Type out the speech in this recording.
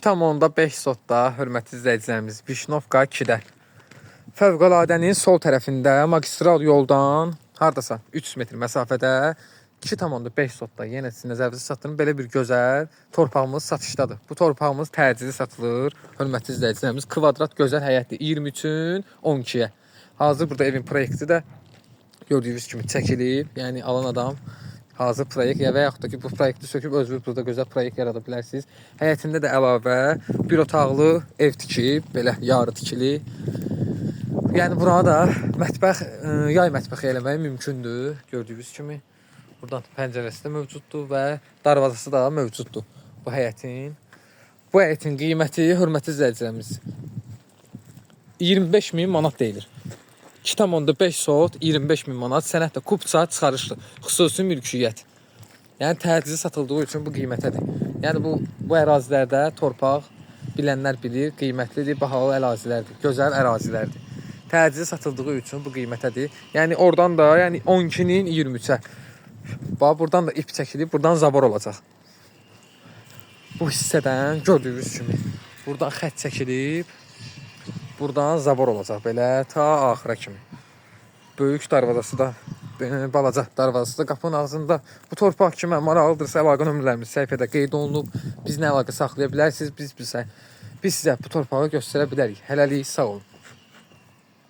2,5 sotda hörmətli izləyicilərimiz Vişnovka 2-də. Fövqəladənin sol tərəfində magistral yoldan hardasa 300 metr məsafədə 2,5 sotda yenə sizin nəzərinizə çatdırım. Belə bir gözəl torpağımız satışdadır. Bu torpağımız təcili satılır. Hörmətli izləyicilərimiz kvadrat gözəl həyətli 23-ün 12-yə. Hazır burada evin proyekti də gördüyünüz kimi çəkilib. Yəni alan adam hazır proyekt və yaxud da ki bu proyekti söküb özünüz burada gözəl proyekt yarada bilərsiniz. Həyətində də əlavə bir otaqlı ev tikib, belə yarı tikili. Yəni burada da mətbəx, yay mətbəxi eləmək mümkündür. Gördüyünüz kimi buradan pəncərəsi də mövcuddur və darvazası da mövcuddur bu həyətin. Bu həyətin qiyməti hörmətli izləyicilərimiz 25.000 manat deyilir. 2,5 sot 25.000 manat sənətlə kubça çıxarışlı xüsusi mülkiyyət. Yəni təcili satıldığı üçün bu qiymətədir. Yəni bu ərazilərdə torpaq bilənlər bilir, qiymətlidir, bahalı ərazilərdir, gözəl ərazilərdir. Təcili satıldığı üçün bu qiymətədir. Yəni oradan da, yəni 12-nin 23-ə. Bax buradan da ip çəkilib, buradan zabor olacaq. Bu hissədən gördüyünüz kimi buradan xətt çəkilib. Buradan zabor olacaq belə ta axıra kimi. Böyük darvazası da, balaca darvazası da qapının ağzında. Bu torpaq kimə maraqlıdırsa əlaqə nömrələrimiz səhifədə qeyd olunub. Bizlə əlaqə saxlaya bilərsiniz. Biz sizə bu torpağı göstərə bilərik. Hələlik sağ olun.